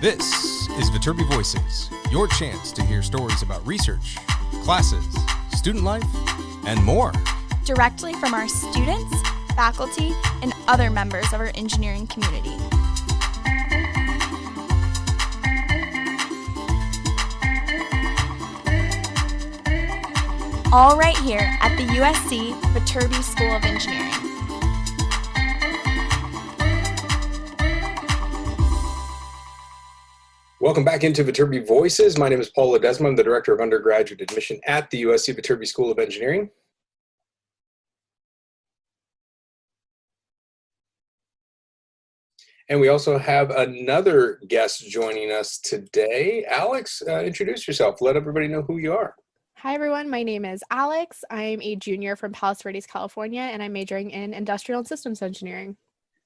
This is Viterbi Voices, your chance to hear stories about research, classes, student life, and more. Directly from our students, faculty, and other members of our engineering community. All right here at the USC Viterbi School of Engineering. Welcome back into Viterbi Voices. My name is Paul Ledesma. I'm the Director of Undergraduate Admission at the USC Viterbi School of Engineering. And we also have another guest joining us today. Alex, introduce yourself. Let everybody know who you are. Hi, everyone. My name is Alex. I'm a junior from Palos Verdes, California, and I'm majoring in industrial and systems engineering.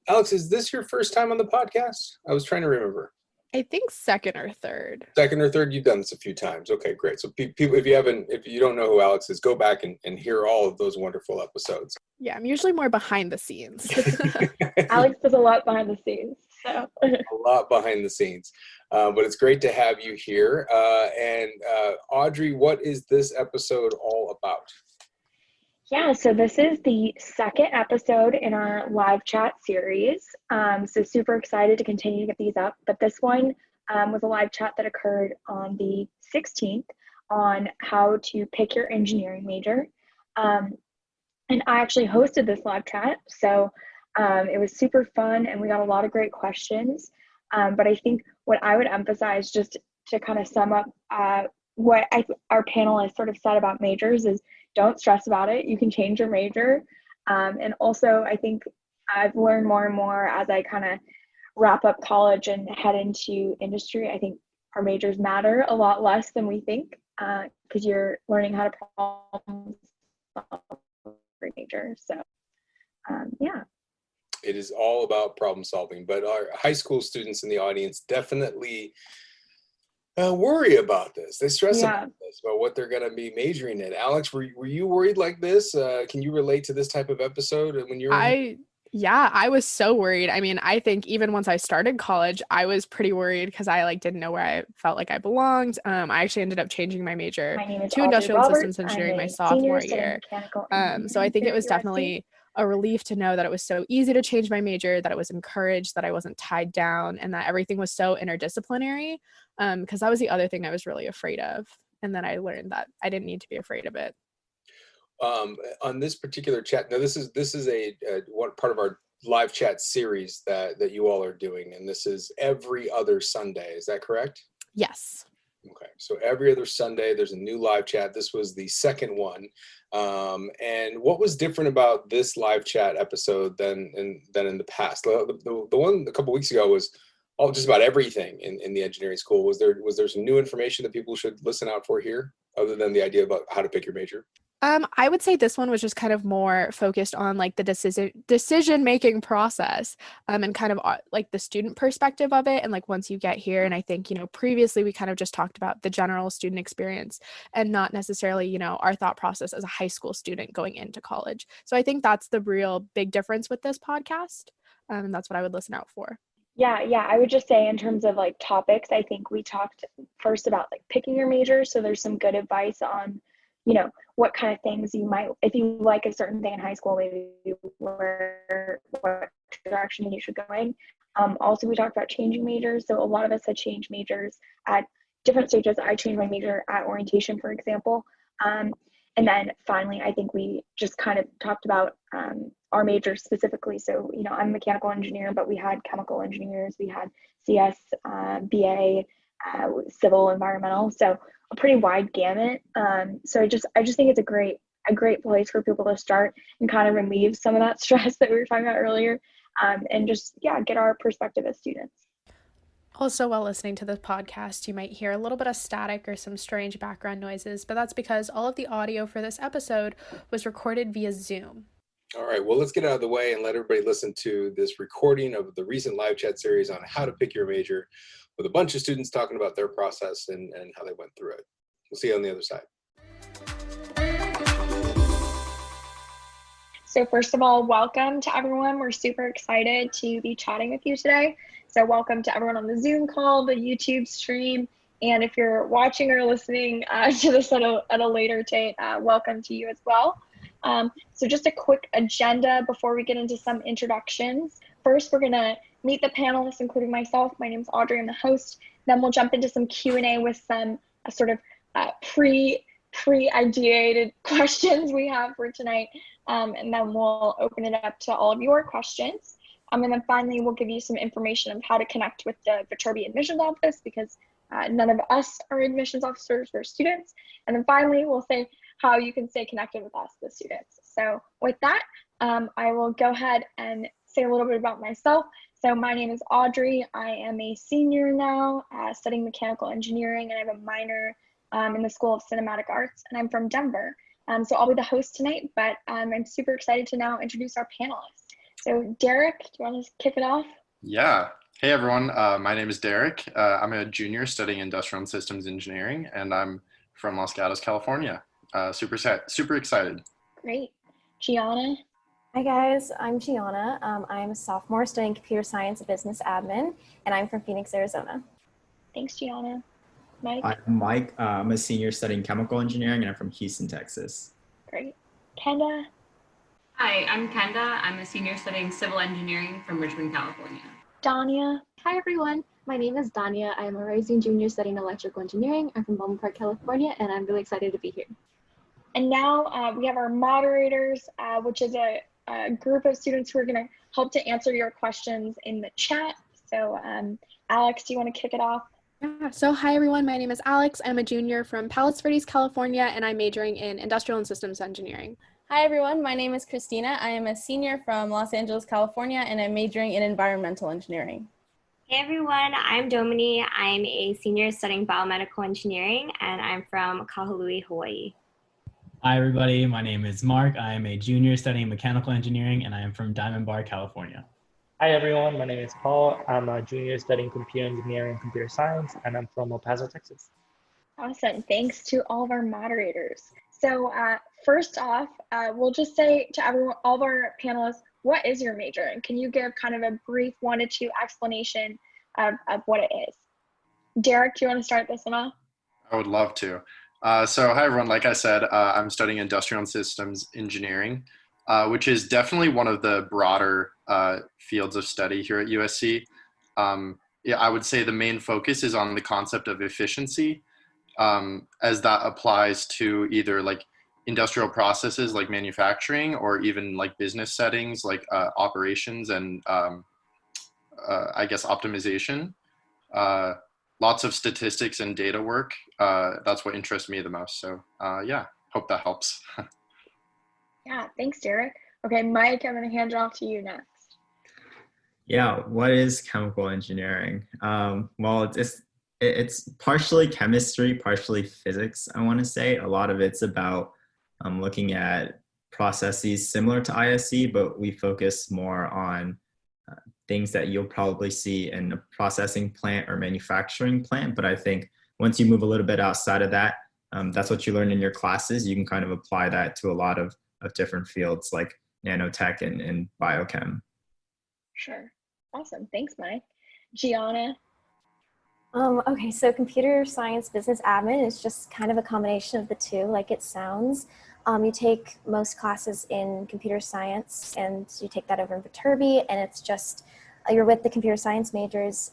Alex, is this your first time on the podcast? I was trying to remember. I think second or third. Second or third? You've done this a few times. Okay, great. So people, if you don't know who Alex is, go back and hear all of those wonderful episodes. Yeah, I'm usually more behind the scenes. Alex does a lot behind the scenes. So. A lot behind the scenes. But it's great to have you here. And Audrey, what is this episode all about? Yeah, so this is the second episode in our live chat series. So super excited to continue to get these up. But this one was a live chat that occurred on the 16th on how to pick your engineering major. And I actually hosted this live chat. So it was super fun and we got a lot of great questions. But I think what I would emphasize, just to kind of sum up what our panelists sort of said about majors, is don't stress about it. You can change your major. And also, I think I've learned more and more as I kind of wrap up college and head into industry. I think our majors matter a lot less than we think because you're learning how to problem solve for major. So, yeah. It is all about problem solving, but our high school students in the audience definitely worry about this. They stress about this, about what they're going to be majoring in. Alex, were you worried like this? Can you relate to this type of episode when you were? Yeah, I was so worried. I mean, I think even once I started college, I was pretty worried because I didn't know where I felt like I belonged. I actually ended up changing my major to industrial and systems engineering my sophomore year. So I think it was definitely a relief to know that it was so easy to change my major, that it was encouraged, that I wasn't tied down, and that everything was so interdisciplinary. Because that was the other thing I was really afraid of. And then I learned that I didn't need to be afraid of it. On this particular chat, now this is a one part of our live chat series that you all are doing, and this is every other Sunday. Is that correct? Yes. Okay, so every other Sunday there's a new live chat. This was the second one. And what was different about this live chat episode than in the past? The one a couple weeks ago was all just about everything in the engineering school. Was there some new information that people should listen out for here, other than the idea about how to pick your major? I would say this one was just kind of more focused on like the decision-making process, and kind of like the student perspective of it. And like once you get here, and I think, previously we kind of just talked about the general student experience and not necessarily, our thought process as a high school student going into college. So I think that's the real big difference with this podcast. And that's what I would listen out for. Yeah. I would just say in terms of like topics, I think we talked first about like picking your major. So there's some good advice on, what kind of things you might, if you like a certain thing in high school, maybe what direction you should go in. Also, we talked about changing majors. So a lot of us had changed majors at different stages. I changed my major at orientation, for example. And then finally, I think we just kind of talked about our majors specifically. So, I'm a mechanical engineer, but we had chemical engineers, we had CS, BA, civil, environmental. So a pretty wide gamut. So I just think it's a great place for people to start and kind of relieve some of that stress that we were talking about earlier, and just get our perspective as students. Also, while listening to this podcast, you might hear a little bit of static or some strange background noises, but that's because all of the audio for this episode was recorded via Zoom. All right, well, let's get out of the way and let everybody listen to this recording of the recent live chat series on how to pick your major, with a bunch of students talking about their process and how they went through it. We'll see you on the other side. So first of all, welcome to everyone. We're super excited to be chatting with you today. So welcome to everyone on the Zoom call, the YouTube stream, and if you're watching or listening to this at a later date, welcome to you as well. So just a quick agenda before we get into some introductions. First, we're gonna meet the panelists, including myself. My name is Audrey, I'm the host. Then we'll jump into some Q&A with some sort of pre-ideated questions we have for tonight. And then we'll open it up to all of your questions. And then finally, we'll give you some information on how to connect with the Viterbi admissions office, because none of us are admissions officers, we're students. And then finally, we'll say how you can stay connected with us, the students. So with that, I will go ahead and say a little bit about myself. So my name is Audrey. I am a senior now, studying mechanical engineering, and I have a minor in the School of Cinematic Arts, and I'm from Denver. So I'll be the host tonight, but I'm super excited to now introduce our panelists. So Derek, do you want to kick it off? Yeah. Hey everyone, my name is Derek. I'm a junior studying industrial and systems engineering, and I'm from Los Gatos, California. Super excited. Great. Gianna? Hi guys, I'm Gianna. I'm a sophomore studying computer science and business admin, and I'm from Phoenix, Arizona. Thanks, Gianna. Mike? I'm Mike. I'm a senior studying chemical engineering, and I'm from Houston, Texas. Great. Kenda? Hi, I'm Kenda. I'm a senior studying civil engineering from Richmond, California. Danya? Hi everyone, my name is Danya. I'm a rising junior studying electrical engineering. I'm from Baldwin Park, California, and I'm really excited to be here. And now we have our moderators, which is a group of students who are going to help to answer your questions in the chat. So Alex, do you want to kick it off? Yeah, so hi everyone, my name is Alex. I'm a junior from Palos Verdes, California, and I'm majoring in industrial and systems engineering. Hi everyone, my name is Christina. I am a senior from Los Angeles, California, and I'm majoring in environmental engineering. Hey everyone, I'm Domini. I'm a senior studying biomedical engineering, and I'm from Kahului, Hawaii. Hi everybody, my name is Mark. I am a junior studying mechanical engineering, and I am from Diamond Bar, California. Hi everyone, my name is Paul. I'm a junior studying computer engineering and computer science, and I'm from El Paso, Texas. Awesome, thanks to all of our moderators. So first off, we'll just say to everyone, all of our panelists, what is your major? And can you give kind of a brief 1 to 2 explanation of what it is? Derek, do you want to start this one off? I would love to. So hi everyone, like I said, I'm studying industrial and systems engineering, which is definitely one of the broader fields of study here at USC. Yeah, I would say the main focus is on the concept of efficiency, as that applies to either like industrial processes like manufacturing, or even like business settings like operations and I guess optimization. Lots of statistics and data work. That's what interests me the most. So yeah, hope that helps. Yeah, thanks, Derek. Okay, Mike, I'm going to hand it off to you next. Yeah, what is chemical engineering? Well, it's partially chemistry, partially physics, I want to say. A lot of it's about looking at processes similar to ISE, but we focus more on things that you'll probably see in a processing plant or manufacturing plant. But I think once you move a little bit outside of that, that's what you learn in your classes. You can kind of apply that to a lot of different fields like nanotech and biochem. Sure. Awesome. Thanks, Mike. Gianna? Okay, so computer science business admin is just kind of a combination of the two, like it sounds. You take most classes in computer science, and you take that over in Viterbi, and it's just, you're with the computer science majors,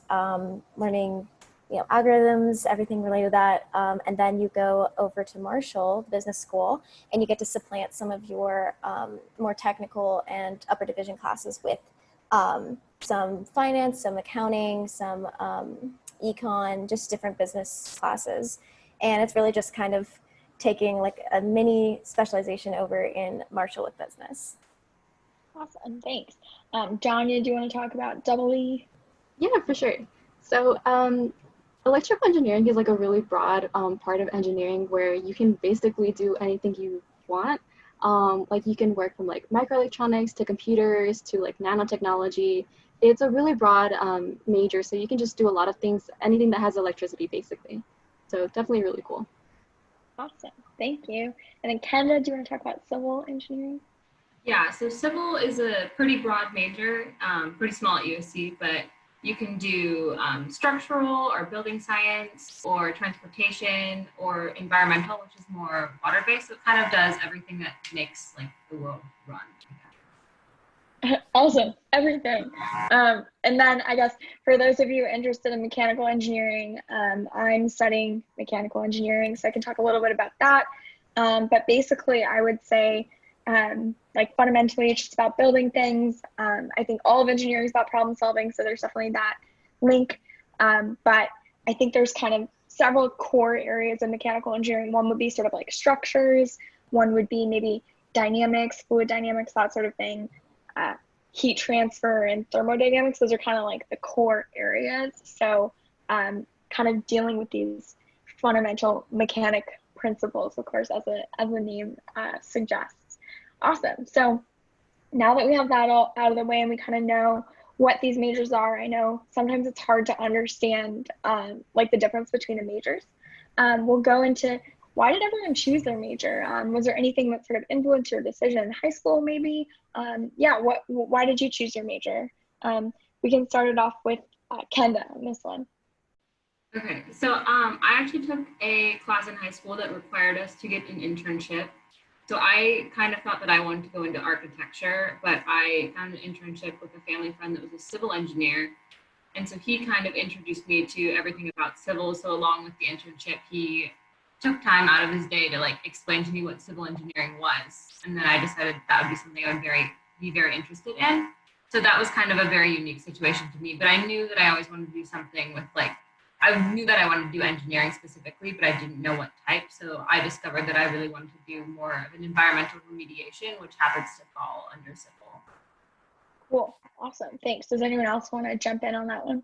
learning algorithms, everything related to that, and then you go over to Marshall Business School, and you get to supplant some of your more technical and upper division classes with some finance, some accounting, some econ, just different business classes. And it's really just kind of taking like a mini specialization over in Marshall with business. Awesome, thanks. Danya, do you want to talk about double E? Yeah, for sure. So electrical engineering is like a really broad part of engineering where you can basically do anything you want. Like you can work from like microelectronics to computers to like nanotechnology. It's a really broad major, so you can just do a lot of things, anything that has electricity basically. So definitely really cool. Awesome, thank you. And then Kenda, do you want to talk about civil engineering? Yeah, so civil is a pretty broad major, pretty small at USC, but you can do structural or building science or transportation or environmental, which is more water-based. So it kind of does everything that makes like the world run. Awesome, everything. And then I guess for those of you interested in mechanical engineering, I'm studying mechanical engineering, so I can talk a little bit about that. But basically, I would say, like fundamentally, it's just about building things. I think all of engineering is about problem solving, so there's definitely that link. But I think there's kind of several core areas of mechanical engineering. One would be sort of like structures. One would be maybe dynamics, fluid dynamics, that sort of thing. Heat transfer and thermodynamics, those are kind of like the core areas. So kind of dealing with these fundamental mechanic principles, of course, as the name suggests. Awesome. So now that we have that all out of the way and we kind of know what these majors are, I know sometimes it's hard to understand like the difference between the majors. We'll go into why did everyone choose their major? Was there anything that sort of influenced your decision in high school maybe? Yeah, why did you choose your major? We can start it off with Kenda on this one. Okay, so I actually took a class in high school that required us to get an internship. So I kind of thought that I wanted to go into architecture, but I found an internship with a family friend that was a civil engineer. And so he kind of introduced me to everything about civil. So along with the internship, he took time out of his day to like explain to me what civil engineering was. And then I decided that would be something I would be very interested in. So that was kind of a very unique situation to me, but I knew that I always wanted to do something with like, I knew that I wanted to do engineering specifically, but I didn't know what type. So I discovered that I really wanted to do more of an environmental remediation, which happens to fall under civil. Cool, awesome, thanks. Does anyone else want to jump in on that one?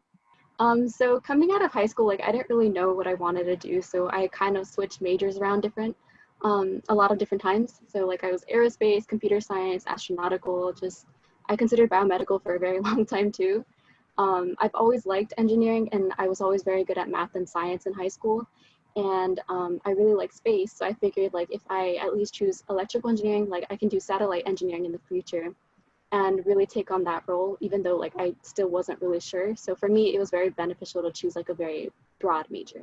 So coming out of high school, like I didn't really know what I wanted to do. So I kind of switched majors around a lot of different times. So like I was aerospace, computer science, astronautical, I considered biomedical for a very long time too. I've always liked engineering and I was always very good at math and science in high school. And I really like space. So I figured like if I at least choose electrical engineering, like I can do satellite engineering in the future and really take on that role, even though like I still wasn't really sure. So for me, it was very beneficial to choose like a very broad major.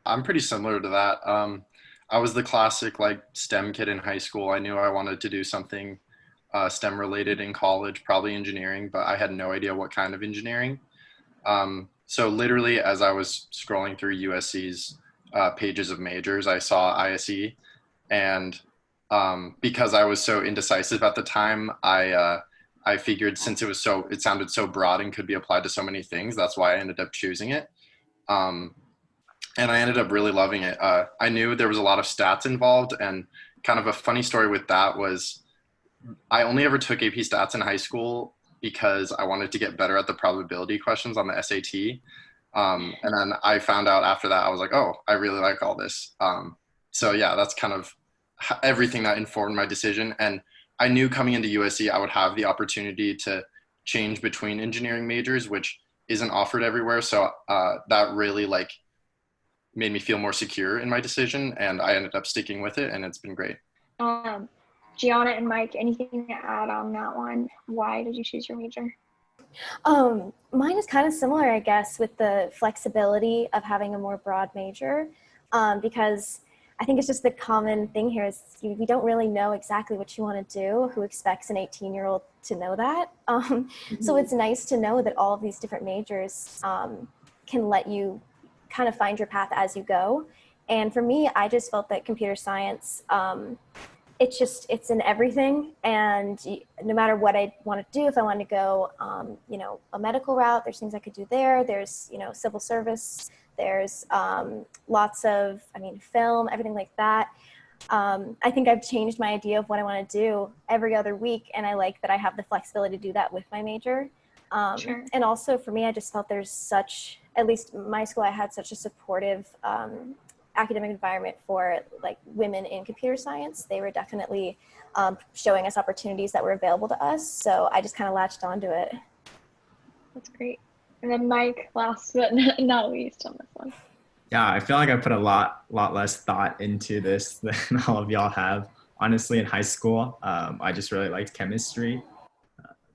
I'm pretty similar to that. I was the classic like STEM kid in high school. I knew I wanted to do something STEM related in college, probably engineering, but I had no idea what kind of engineering. So literally as I was scrolling through USC's pages of majors, I saw ISE, and because I was so indecisive at the time, I figured since it sounded so broad and could be applied to so many things, that's why I ended up choosing it. And I ended up really loving it. I knew there was a lot of stats involved, and kind of a funny story with that was I only ever took AP stats in high school because I wanted to get better at the probability questions on the SAT. And then I found out after that, I was like, oh, I really like all this. So yeah, that's kind of everything that informed my decision. And I knew coming into USC, I would have the opportunity to change between engineering majors, which isn't offered everywhere. So that really like made me feel more secure in my decision, and I ended up sticking with it, and it's been great. Gianna and Mike, anything to add on that one? Why did you choose your major? Mine is kind of similar, I guess, with the flexibility of having a more broad major, because I think it's just the common thing here is we don't really know exactly what you want to do. Who expects an 18-year-old to know that? So it's nice to know that all of these different majors can let you kind of find your path as you go. And for me, I just felt that computer science, it's in everything. And no matter what I want to do, if I want to go, a medical route, there's things I could do there. There's, civil service. There's lots of, film, everything like that. I think I've changed my idea of what I want to do every other week. And I like that I have the flexibility to do that with my major. Sure. And also for me, I just felt at least my school, I had such a supportive academic environment for like women in computer science. They were definitely showing us opportunities that were available to us. So I just kind of latched onto it. That's great. And then Mike, last but not least on this one. Yeah, I feel like I put a lot less thought into this than all of y'all have. honestly, in high school, I just really liked chemistry.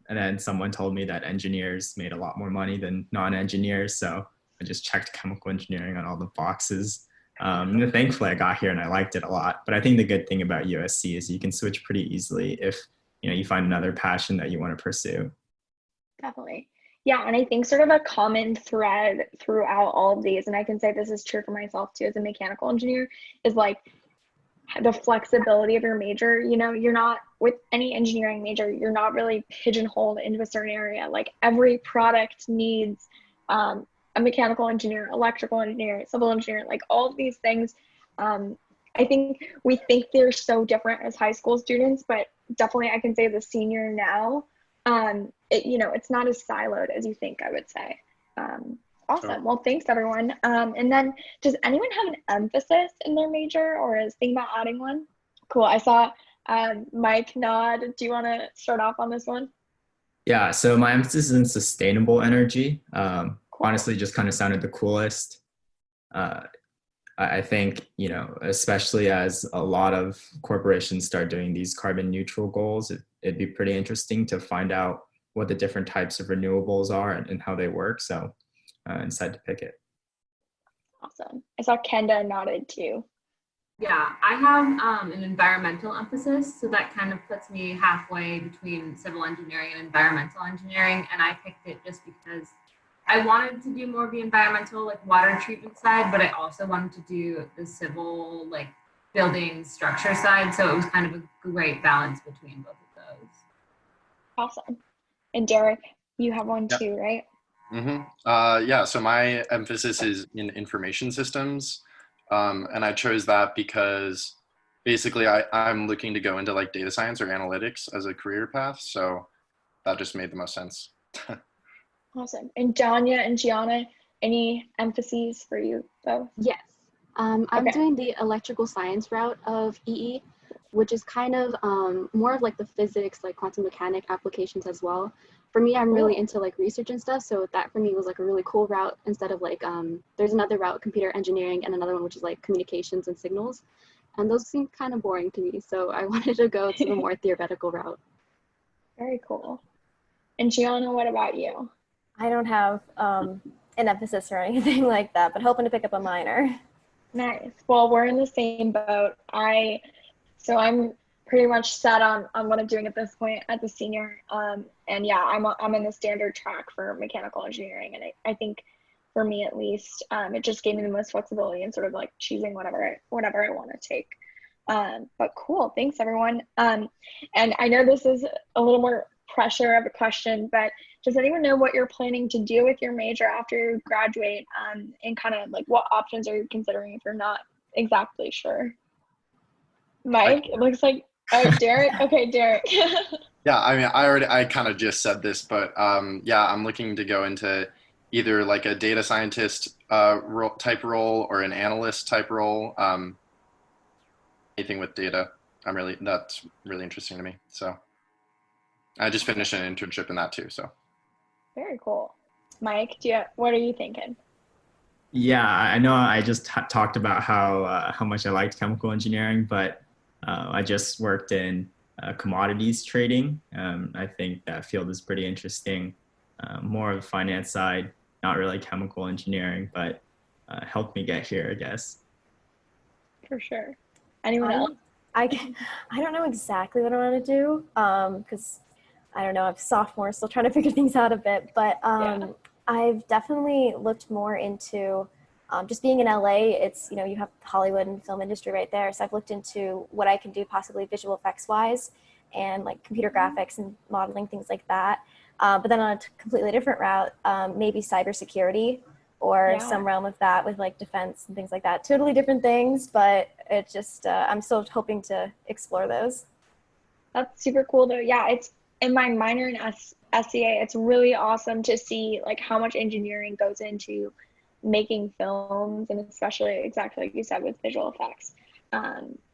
And then someone told me that engineers made a lot more money than non-engineers. So I just checked chemical engineering on all the boxes. And thankfully I got here and I liked it a lot. But I think the good thing about USC is you can switch pretty easily if, you find another passion that you want to pursue. Definitely. Yeah, and I think sort of a common thread throughout all of these, and I can say this is true for myself too as a mechanical engineer, is like the flexibility of your major. You're not, with any engineering major, you're not really pigeonholed into a certain area. Like every product needs a mechanical engineer, electrical engineer, civil engineer, like all of these things. I think we think they're so different as high school students, but definitely I can say the senior now, it's not as siloed as you think, I would say. Awesome. Sure. Well, thanks everyone. And then does anyone have an emphasis in their major or is thinking about adding one? Cool. I saw Mike nod. Do you want to start off on this one? Yeah, so my emphasis is in sustainable energy. Honestly, just kind of sounded the coolest. I think, especially as a lot of corporations start doing these carbon neutral goals, it'd be pretty interesting to find out what the different types of renewables are and how they work. So I decided to pick it. Awesome. I saw Kenda nodded too. Yeah, I have an environmental emphasis, so that kind of puts me halfway between civil engineering and environmental engineering, and I picked it just because I wanted to do more of the environmental, like water treatment side, but I also wanted to do the civil, like building structure side, so it was kind of a great balance between both of those. Awesome. And Derek, you have one too, right? Yeah, so my emphasis is in information systems. And I chose that because basically I'm looking to go into like data science or analytics as a career path. So that just made the most sense. Awesome. And Danya and Gianna, any emphases for you both? Yes. I'm doing the electrical science route of EE, which is kind of more of like the physics, like quantum mechanic applications as well. For me, I'm really into like research and stuff. So that for me was like a really cool route instead of like, there's another route, computer engineering, and another one, which is like communications and signals. And those seem kind of boring to me. So I wanted to go to the more theoretical route. Very cool. And Gianna, what about you? I don't have an emphasis or anything like that, but hoping to pick up a minor. Nice. Well, we're in the same boat. So I'm pretty much set on what I'm doing at this point as a senior. And yeah, I'm in the standard track for mechanical engineering. And I think for me at least, it just gave me the most flexibility in sort of like choosing whatever I want to take. But cool. Thanks everyone. And I know this is a little more pressure of a question, but does anyone know what you're planning to do with your major after you graduate, and kind of like what options are you considering if you're not exactly sure? Mike, it looks like, oh, Derek. Okay, Derek. Yeah, I mean, I kind of just said this, but yeah, I'm looking to go into either like a data scientist type role or an analyst type role. Anything with data, that's really interesting to me. So I just finished an internship in that too. So very cool. Mike, what are you thinking? Yeah, I know I just talked about how much I liked chemical engineering, but I just worked in commodities trading. I think that field is pretty interesting. More of the finance side, not really chemical engineering, but helped me get here, I guess. For sure. Anyone else? I don't know exactly what I want to do because I don't know, I'm a sophomore, still trying to figure things out a bit, but I've definitely looked more into just being in LA. It's, you have Hollywood and film industry right there. So I've looked into what I can do possibly visual effects wise and like computer graphics and modeling, things like that. But then on a completely different route, maybe cybersecurity or some realm of that with like defense and things like that. Totally different things, but it just, I'm still hoping to explore those. That's super cool though. Yeah, it's in my minor in SCA, it's really awesome to see like how much engineering goes into making films, and especially exactly like you said with visual effects.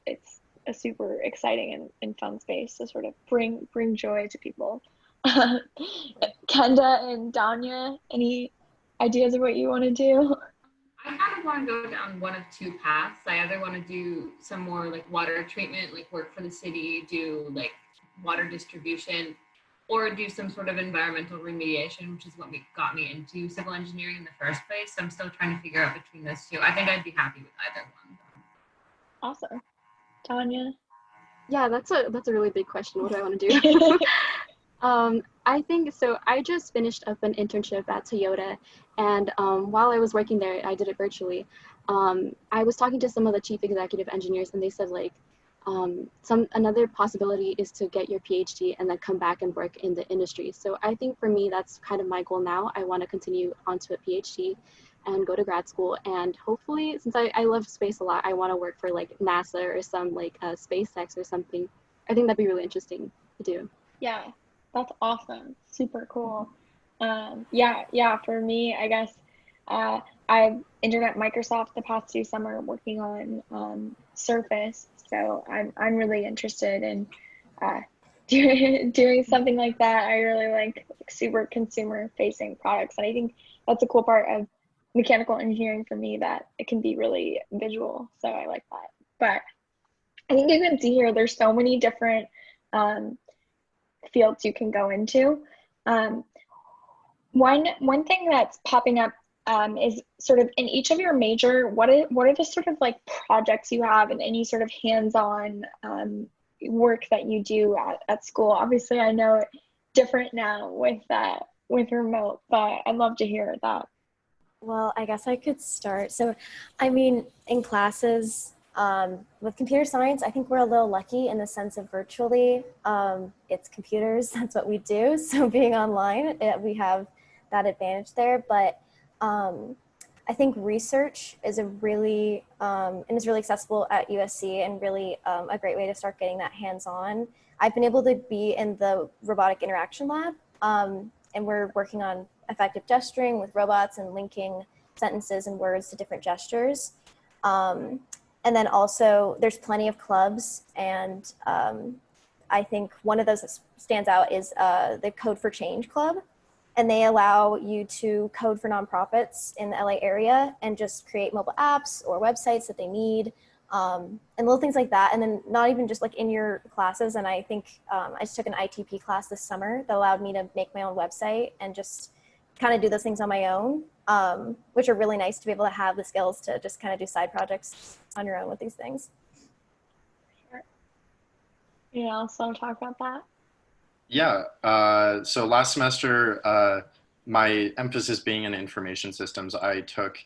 It's a super exciting and fun space to sort of bring joy to people. Kenda and Danya, any ideas of what you want to do? I kind of want to go down one of two paths. I either want to do some more like water treatment, like work for the city, do like water distribution, or do some sort of environmental remediation, which is what got me into civil engineering in the first place. So I'm still trying to figure out between those two. I think I'd be happy with either one. Awesome. Tanya? Yeah, that's a really big question. What do I want to do? I think so. I just finished up an internship at Toyota, and while I was working there, I did it virtually. I was talking to some of the chief executive engineers, and they said like another possibility is to get your PhD and then come back and work in the industry. So I think for me, that's kind of my goal now. I want to continue onto a PhD and go to grad school, and hopefully, since I love space a lot, I want to work for like NASA or some like SpaceX or something. I think that'd be really interesting to do. Yeah, that's awesome. Super cool. Yeah, for me, I guess I've interned at Microsoft the past 2 summer working on Surface. So I'm really interested in doing something like that. I really like super consumer facing products. And I think that's a cool part of mechanical engineering for me, that it can be really visual. So I like that. But I think you can see here, there's so many different fields you can go into. One thing that's popping up is sort of in each of your major, what are the sort of like projects you have and any sort of hands-on work that you do at school? Obviously, I know it's different now with remote, but I'd love to hear that. Well, I guess I could start. So, I mean, in classes, with computer science, I think we're a little lucky in the sense of virtually, it's computers, that's what we do. So being online, we have that advantage there. But I think research is a really, and is really accessible at USC, and really a great way to start getting that hands-on. I've been able to be in the robotic interaction lab, and we're working on effective gesturing with robots and linking sentences and words to different gestures. And then also there's plenty of clubs, and I think one of those that stands out is the Code for Change Club. And they allow you to code for nonprofits in the LA area and just create mobile apps or websites that they need, and little things like that. And then not even just like in your classes. And I think I just took an ITP class this summer that allowed me to make my own website and just kind of do those things on my own, which are really nice to be able to have the skills to just kind of do side projects on your own with these things. You else want to talk about that? Yeah, so last semester, my emphasis being in information systems, I took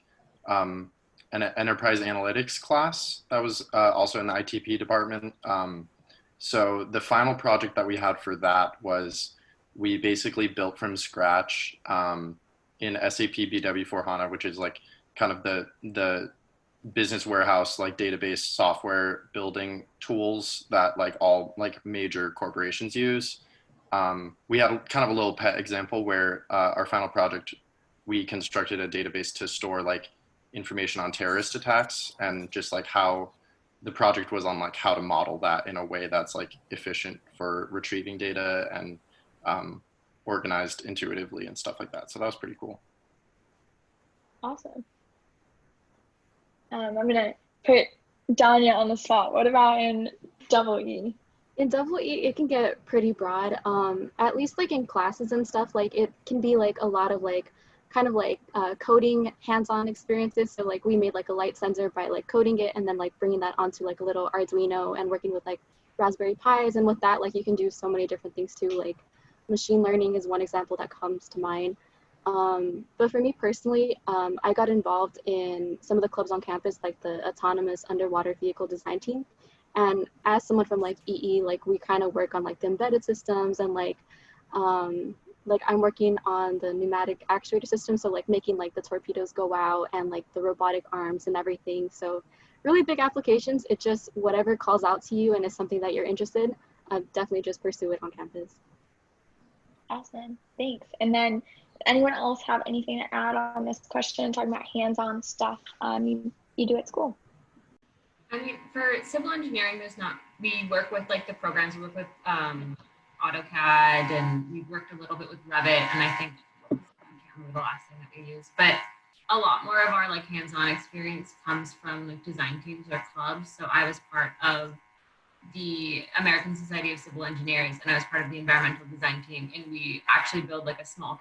an enterprise analytics class that was also in the ITP department. So the final project that we had for that was we basically built from scratch in SAP BW for HANA, which is like kind of the business warehouse, like database software building tools that like all like major corporations use. We had kind of a little pet example where our final project, we constructed a database to store like information on terrorist attacks, and just like how the project was on like how to model that in a way that's like efficient for retrieving data and organized intuitively and stuff like that. So that was pretty cool. Awesome. I'm gonna put Danya on the spot. What about in EE? In EE, it can get pretty broad. At least like in classes and stuff, like it can be like a lot of like kind of like coding hands-on experiences. So like we made like a light sensor by like coding it and then like bringing that onto like a little Arduino and working with like Raspberry Pis. And with that, like you can do so many different things too. Like machine learning is one example that comes to mind. But for me personally, I got involved in some of the clubs on campus, like the autonomous underwater vehicle design team. And as someone from like EE, like we kind of work on like the embedded systems, and like I'm working on the pneumatic actuator system. So like making like the torpedoes go out and like the robotic arms and everything. So really big applications. It just, whatever calls out to you and is something that you're interested, definitely just pursue it on campus. Awesome, thanks. And then anyone else have anything to add on this question, talking about hands-on stuff you do at school? I mean, for civil engineering, we work with like the programs, we work with AutoCAD, and we've worked a little bit with Revit, and I think, I can't remember the last thing that we used, but a lot more of our like hands-on experience comes from like design teams or clubs. So I was part of the American Society of Civil Engineers, and I was part of the environmental design team, and we actually build like a small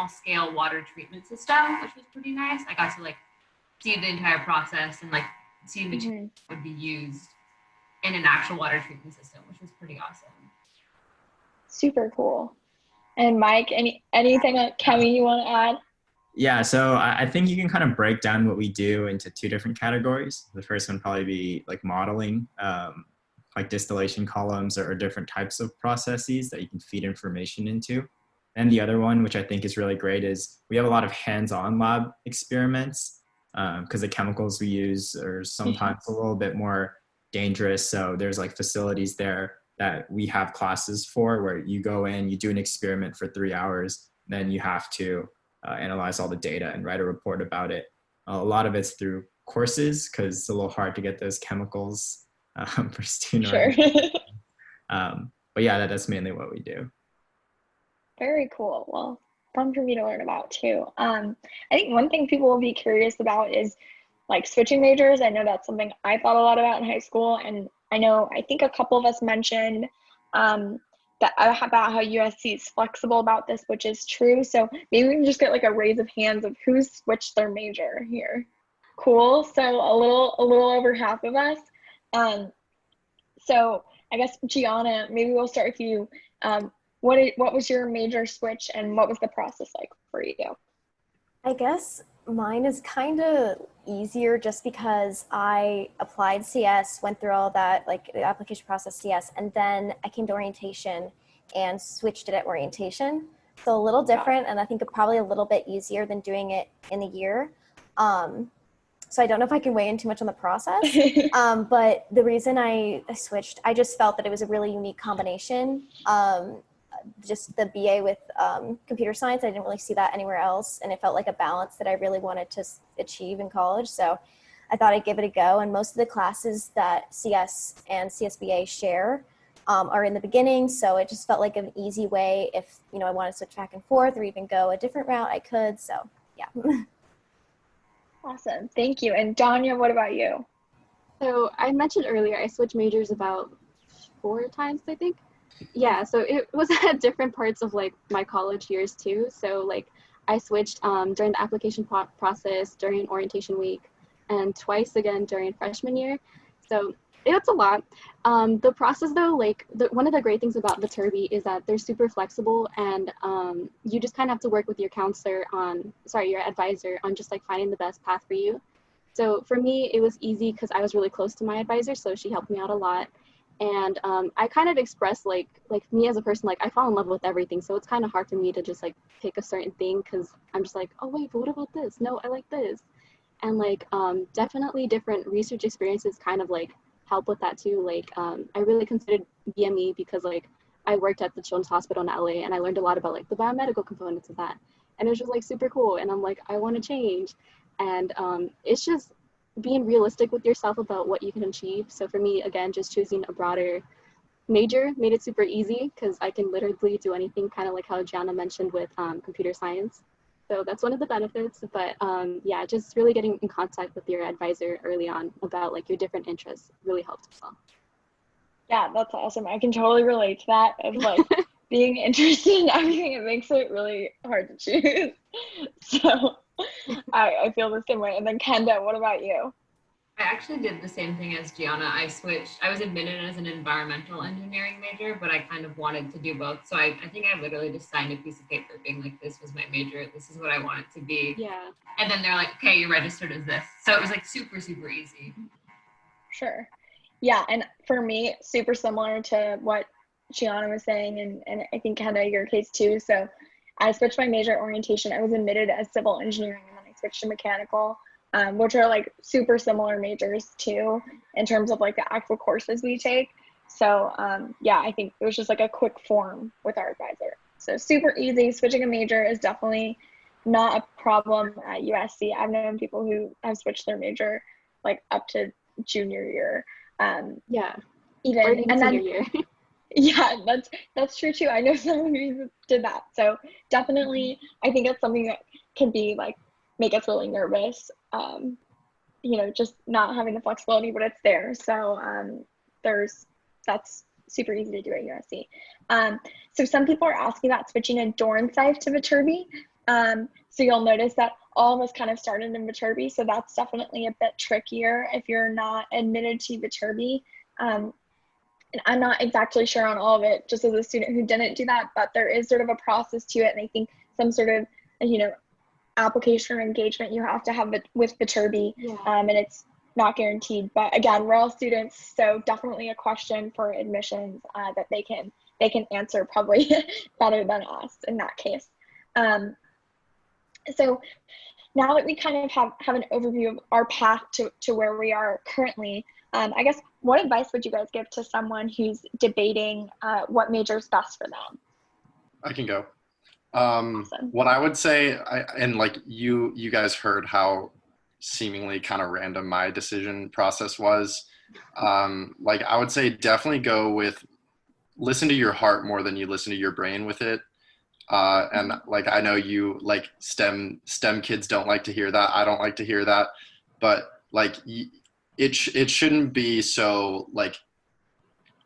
scale water treatment system, which was pretty nice. I got to like see the entire process and like see the material that would be used in an actual water treatment system, which was pretty awesome. Super cool. And Mike, anything that Kemi you want to add? Yeah, so I think you can kind of break down what we do into two different categories. The first one probably be like modeling, like distillation columns or different types of processes that you can feed information into. And the other one, which I think is really great, is we have a lot of hands-on lab experiments because the chemicals we use are sometimes a little bit more dangerous. So there's like facilities there that we have classes for where you go in, you do an experiment for 3 hours, then you have to analyze all the data and write a report about it. A lot of it's through courses because it's a little hard to get those chemicals for student Sure. But yeah, that's mainly what we do. Very cool. Well, fun for me to learn about too. I think one thing people will be curious about is like switching majors. I know that's something I thought a lot about in high school, and I think a couple of us mentioned that about how USC is flexible about this, which is true. So maybe we can just get like a raise of hands of who's switched their major here. Cool. So a little over half of us. So I guess Gianna, maybe we'll start with you. What was your major switch and what was the process like for you? I guess mine is kind of easier just because I applied CS, went through all that, like the application process CS, and then I came to orientation and switched it at orientation. So a little different, and I think probably a little bit easier than doing it in a year. So I don't know if I can weigh in too much on the process, but the reason I switched, I just felt that it was a really unique combination. Just the BA with computer science, I didn't really see that anywhere else, and it felt like a balance that I really wanted to achieve in college. So I thought I'd give it a go, and most of the classes that CS and CSBA share are in the beginning, so it just felt like an easy way if I wanted to switch back and forth or even go a different route, I could. So yeah. Awesome, thank you. And Danya, what about you? So I mentioned earlier I switched majors about 4 times, I think. Yeah, so it was at different parts of like my college years too. So like I switched during the application process, during orientation week, and twice again during freshman year. So it's a lot. The process though, like one of the great things about Viterbi is that they're super flexible, and you just kind of have to work with your your advisor on just like finding the best path for you. So for me, it was easy because I was really close to my advisor, so she helped me out a lot. And I kind of expressed like me as a person, like I fall in love with everything. So it's kind of hard for me to just like pick a certain thing because I'm just like, oh wait, but what about this? No, I like this. And like definitely different research experiences kind of like help with that too. Like I really considered BME because like I worked at the Children's Hospital in LA, and I learned a lot about like the biomedical components of that. And it was just like super cool. And I'm like, I want to change. And it's just being realistic with yourself about what you can achieve. So for me, again, just choosing a broader major made it super easy because I can literally do anything, kind of like how Gianna mentioned with computer science. So that's one of the benefits. But yeah, just really getting in contact with your advisor early on about like your different interests really helped as well. Yeah, that's awesome. I can totally relate to that of like being interested in everything. It makes it really hard to choose. So I feel the same way. And then Kenda, what about you? I actually did the same thing as Gianna. I was admitted as an environmental engineering major, but I kind of wanted to do both. So I think I literally just signed a piece of paper being like, this was my major, this is what I want it to be. Yeah. And then they're like, okay, you're registered as this. So it was like super, super easy. Sure. Yeah, and for me, super similar to what Gianna was saying, and I think Kenda, your case too. So I switched my major at orientation. I was admitted as civil engineering, and then I switched to mechanical, which are like super similar majors too, in terms of like the actual courses we take. So yeah, I think it was just like a quick form with our advisor. So super easy. Switching a major is definitely not a problem at USC. I've known people who have switched their major like up to junior year. Yeah. Even and then year. Yeah, that's true too. I know someone who did that. So definitely, I think it's something that can be like make us really nervous. Just not having the flexibility, but it's there. So that's super easy to do at USC. So some people are asking about switching a Dornsife to Viterbi. So you'll notice that all of us kind of started in Viterbi. So that's definitely a bit trickier if you're not admitted to Viterbi. And I'm not exactly sure on all of it, just as a student who didn't do that, but there is sort of a process to it. And I think some sort of, application or engagement you have to have with Viterbi, and it's not guaranteed. But again, we're all students, so definitely a question for admissions that they can answer probably better than us in that case. So now that we kind of have an overview of our path to where we are currently, I guess what advice would you guys give to someone who's debating what major is best for them? I can go. Awesome. What I would say, and like you guys heard how seemingly kind of random my decision process was. Like I would say definitely go with listen to your heart more than you listen to your brain with it. And like I know you like STEM kids don't like to hear that. I don't like to hear that, but like it shouldn't be so like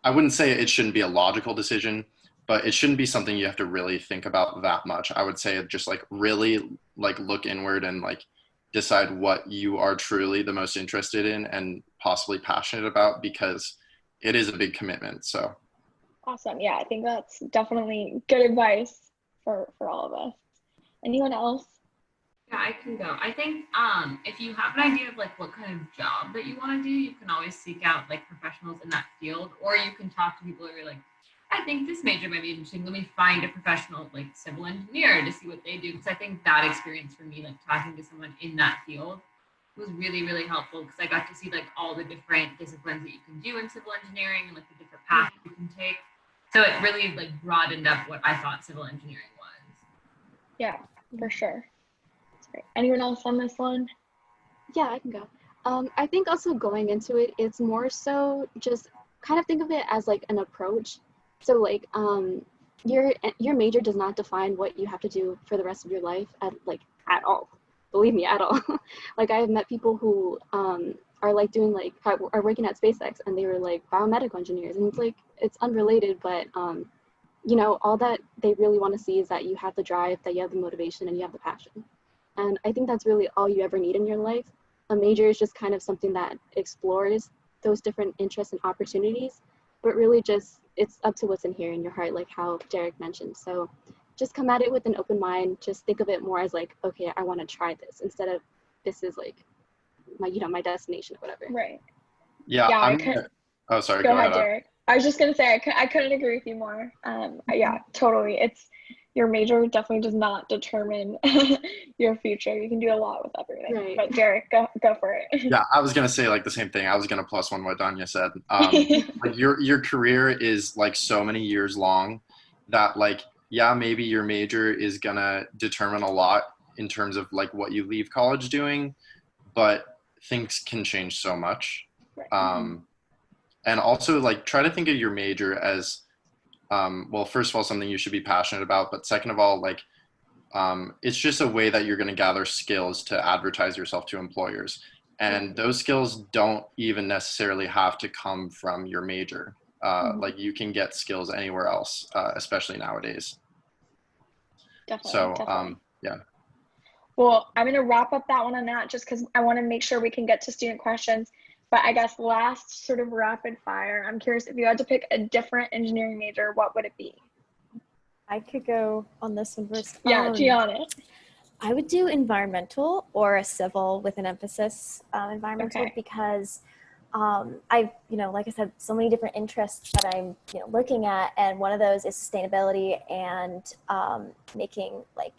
I wouldn't say it shouldn't be a logical decision, but it shouldn't be something you have to really think about that much. I would say just like really like look inward and like decide what you are truly the most interested in and possibly passionate about, because it is a big commitment. So awesome. Yeah, I think that's definitely good advice for all of us. Anyone else? Yeah, I can go. I think if you have an idea of like what kind of job that you want to do, you can always seek out like professionals in that field, or you can talk to people who are like, I think this major might be interesting. Let me find a professional like civil engineer to see what they do. Because I think that experience for me, like talking to someone in that field, was really, really helpful, because I got to see like all the different disciplines that you can do in civil engineering and like the different paths you can take. So it really like broadened up what I thought civil engineering was. Yeah, for sure. That's great. Anyone else on this one? Yeah, I can go. I think also going into it, it's more so just kind of think of it as like an approach. So like your major does not define what you have to do for the rest of your life at all. Believe me, at all. Like I have met people who are like doing like are working at SpaceX, and they were like biomedical engineers, and it's like it's unrelated, but all that they really want to see is that you have the drive, that you have the motivation, and you have the passion. And I think that's really all you ever need in your life. A major is just kind of something that explores those different interests and opportunities, but really just it's up to what's in here in your heart, like how Derek mentioned. So just come at it with an open mind. Just think of it more as like, okay, I want to try this, instead of this is like my destination or whatever. Right. yeah, oh sorry, go ahead Derek. I was just gonna say I couldn't agree with you more. Yeah, totally. It's your major definitely does not determine your future. You can do a lot with everything. Right. But Derek, go for it. Yeah, I was gonna say like the same thing. I was gonna plus one what Danya said. Like your career is like so many years long that like yeah, maybe your major is gonna determine a lot in terms of like what you leave college doing, but things can change so much. Right. And also like try to think of your major as well, first of all, something you should be passionate about, but second of all, like it's just a way that you're going to gather skills to advertise yourself to employers. And those skills don't even necessarily have to come from your major. Like you can get skills anywhere else, especially nowadays. Definitely. So, definitely. Yeah. Well, I'm going to wrap up that one on that, just because I want to make sure we can get to student questions. But I guess last sort of rapid fire, I'm curious, if you had to pick a different engineering major, what would it be? I could go on this one first. Yeah, Gianna. I would do environmental or a civil with an emphasis environmental, because I, like I said, so many different interests that I'm, looking at, and one of those is sustainability and making like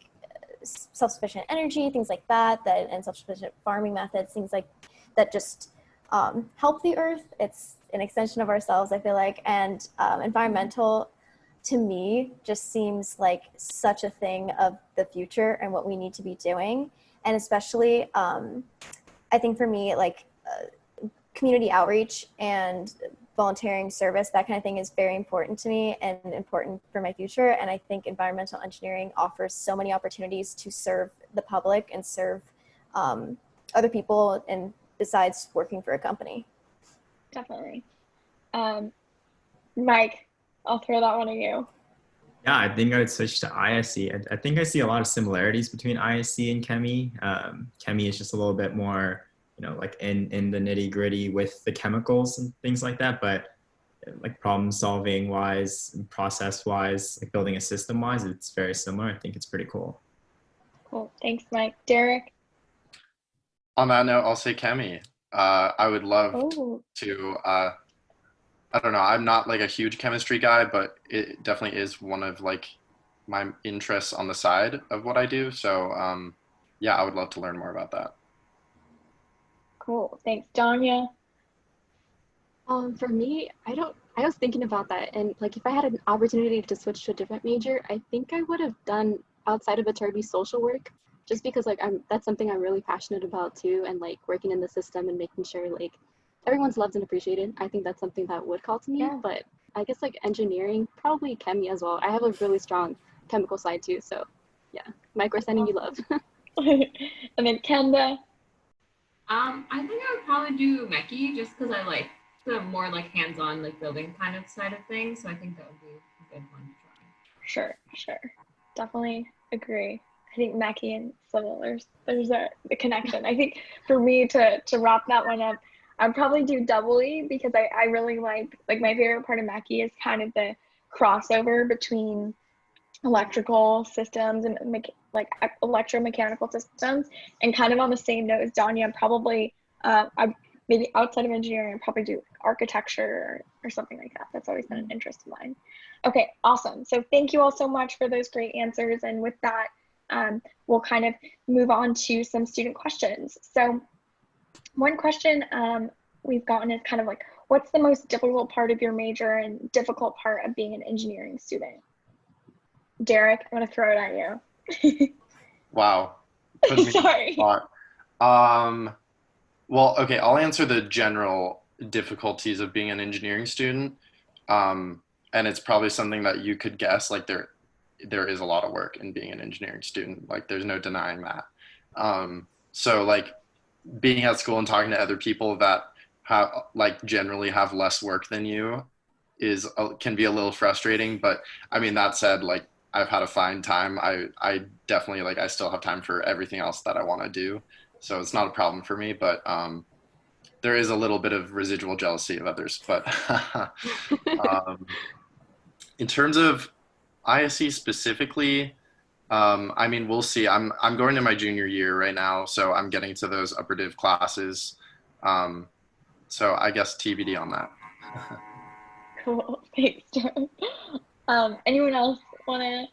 self-sufficient energy, things like that, and self-sufficient farming methods, things like that just help the earth. It's an extension of ourselves, I feel like. And environmental, to me, just seems like such a thing of the future and what we need to be doing. And especially, I think for me, like community outreach and volunteering service, that kind of thing is very important to me and important for my future. And I think environmental engineering offers so many opportunities to serve the public and serve other people and besides working for a company. Definitely. Mike, I'll throw that one at you. Yeah, I think I would switch to ISE. I think I see a lot of similarities between ISE and Chemi. Chemi is just a little bit more, like in the nitty gritty with the chemicals and things like that. But like problem solving wise, process wise, like building a system wise, it's very similar. I think it's pretty cool. Cool. Thanks, Mike. Derek? On that note, I'll say Chemi. I would love to, I don't know, I'm not like a huge chemistry guy, but it definitely is one of like my interests on the side of what I do. So yeah, I would love to learn more about that. Cool. Thanks. Danya? For me, I was thinking about that, and like if I had an opportunity to switch to a different major, I think I would have done outside of Viterbi social work, just because like that's something I'm really passionate about too, and like working in the system and making sure like everyone's loved and appreciated. I think that's something that would call to me. Yeah. But I guess like engineering, probably Chemi as well. I have a really strong chemical side too, so yeah. Mike, we're sending you love. And then Kenda? I think I would probably do Mechie just because I like the more like hands-on like building kind of side of things. So I think that would be a good one to try. Sure. Definitely agree. I think Mechie and civil, there's the connection. I think for me to wrap that one up, I'd probably do double E because I really like my favorite part of Mechie is kind of the crossover between electrical systems and like electromechanical systems. And kind of on the same note as Danya, I'm probably I maybe outside of engineering, I'd probably do architecture or something like that. That's always been an interest of mine. Okay, awesome. So thank you all so much for those great answers. And with that, we'll kind of move on to some student questions. So one question we've gotten is kind of like, what's the most difficult part of your major and difficult part of being an engineering student? Derek, I'm gonna throw it at you. Wow. Sorry. Well, okay, I'll answer the general difficulties of being an engineering student. And it's probably something that you could guess, like there is a lot of work in being an engineering student. Like there's no denying that. So like being at school and talking to other people that have like generally have less work than you can be a little frustrating. But I mean, that said, like I've had to find time. I definitely I still have time for everything else that I want to do. So it's not a problem for me, but there is a little bit of residual jealousy of others. But in terms of ISE specifically, I mean, we'll see. I'm going to my junior year right now, so I'm getting to those upper div classes. So I guess TBD on that. Cool, thanks, John. Anyone else wanna?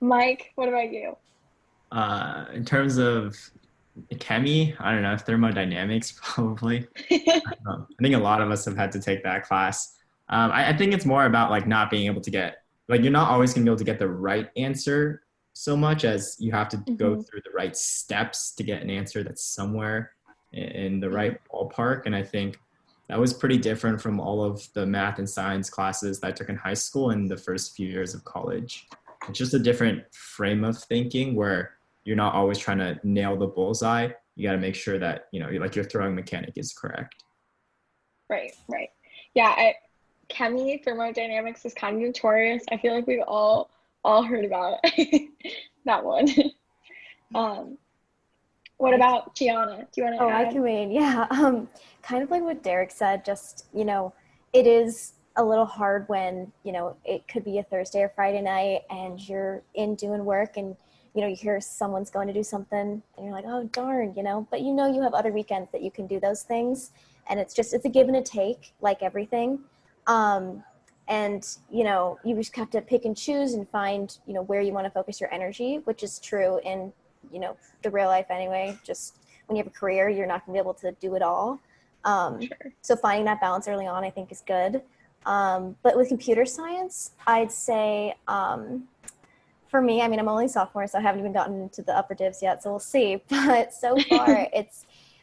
Mike, what about you? In terms of Chemi, I don't know, thermodynamics probably. I think a lot of us have had to take that class. I think it's more about like not being able to get, like you're not always gonna be able to get the right answer so much as you have to go through the right steps to get an answer that's somewhere in the right ballpark. And I think that was pretty different from all of the math and science classes that I took in high school and the first few years of college. It's just a different frame of thinking where you're not always trying to nail the bullseye. You got to make sure that, your throwing mechanic is correct. Right. Yeah, Chemi, thermodynamics is kind of notorious. I feel like we've all heard about that one. What about Gianna? Do you want to add? I can read. Yeah. Kind of like what Derek said, just, it is a little hard when, it could be a Thursday or Friday night and you're in doing work and, you hear someone's going to do something and you're like, oh, darn, but you have other weekends that you can do those things. And it's a give and a take, like everything. And, you just have to pick and choose and find, where you want to focus your energy, which is true in, the real life anyway. Just when you have a career, you're not gonna be able to do it all. So finding that balance early on, I think is good. But with computer science, I'd say, for me, I mean, I'm only a sophomore, so I haven't even gotten into the upper divs yet, so we'll see. But so far,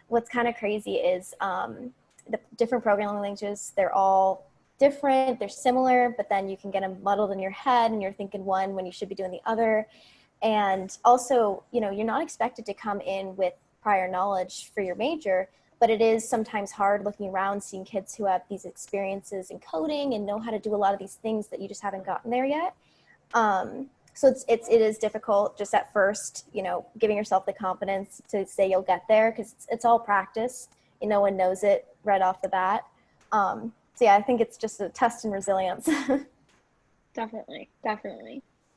what's kind of crazy is the different programming languages, they're all different, they're similar, but then you can get them muddled in your head and you're thinking one when you should be doing the other. And also, you're not expected to come in with prior knowledge for your major, but it is sometimes hard looking around, seeing kids who have these experiences in coding and know how to do a lot of these things that you just haven't gotten there yet. So it is difficult just at first, you know, giving yourself the confidence to say you'll get there, because it's all practice. No one knows it right off the bat. So yeah, I think it's just a test in resilience. Definitely.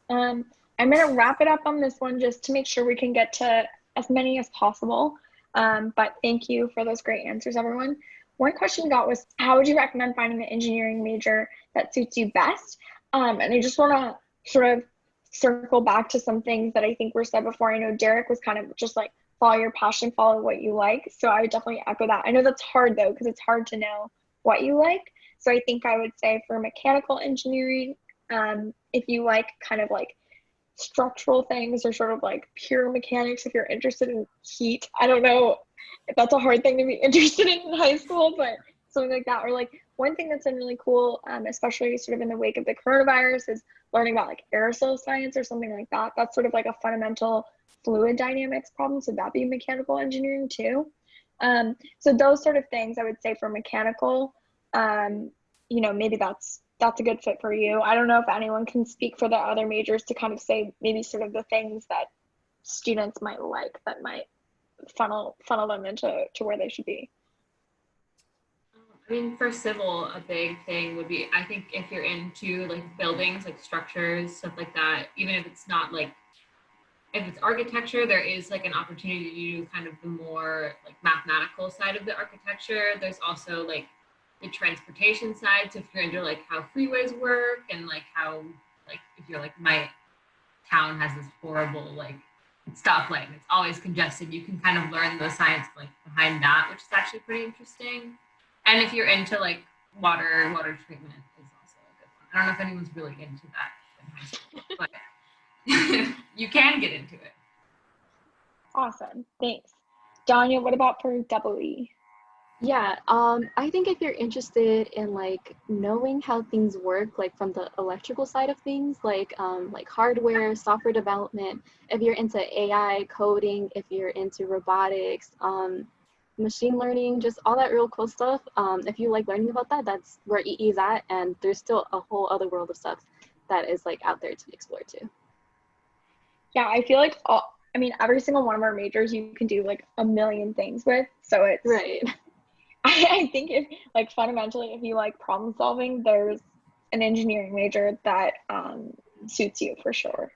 I'm going to wrap it up on this one just to make sure we can get to as many as possible. But thank you for those great answers, everyone. One question we got was, how would you recommend finding the engineering major that suits you best? And I just want to sort of circle back to some things that I think were said before. I know Derek was kind of just like, follow your passion, follow what you like. So I would definitely echo that. I know that's hard though, because it's hard to know what you like. So I think I would say for mechanical engineering, if you like kind of like structural things or sort of like pure mechanics, if you're interested in heat, I don't know if that's a hard thing to be interested in high school, but something like that. Or like one thing that's been really cool, especially sort of in the wake of the coronavirus, is learning about like aerosol science or something like that. That's sort of like a fundamental fluid dynamics problem. So that'd be mechanical engineering too. So those sort of things I would say for mechanical, you know, maybe that's a good fit for you. I don't know if anyone can speak for the other majors to kind of say maybe sort of the things that students might like that might funnel them into where they should be. I mean, for civil, a big thing would be, I think if you're into like buildings, like structures, stuff like that, even if it's not like, if it's architecture, there is like an opportunity to do kind of the more like mathematical side of the architecture. There's also like the transportation side. So if you're into like how freeways work and like how, like if you're like, my town has this horrible like stoplight and it's always congested, you can kind of learn the science like behind that, which is actually pretty interesting. And if you're into like water treatment is also a good one. I don't know if anyone's really into that in high school, but you can get into it. Awesome, thanks. Danya, what about for double E? Yeah, I think if you're interested in like knowing how things work, like from the electrical side of things, like hardware, software development, if you're into AI, coding, if you're into robotics, machine learning, just all that real cool stuff. If you like learning about that, that's where EE is at, and there's still a whole other world of stuff that is like out there to explore too. Yeah, I feel like every single one of our majors you can do like a million things with. So it's right. I think if like fundamentally, if you like problem solving, there's an engineering major that suits you for sure.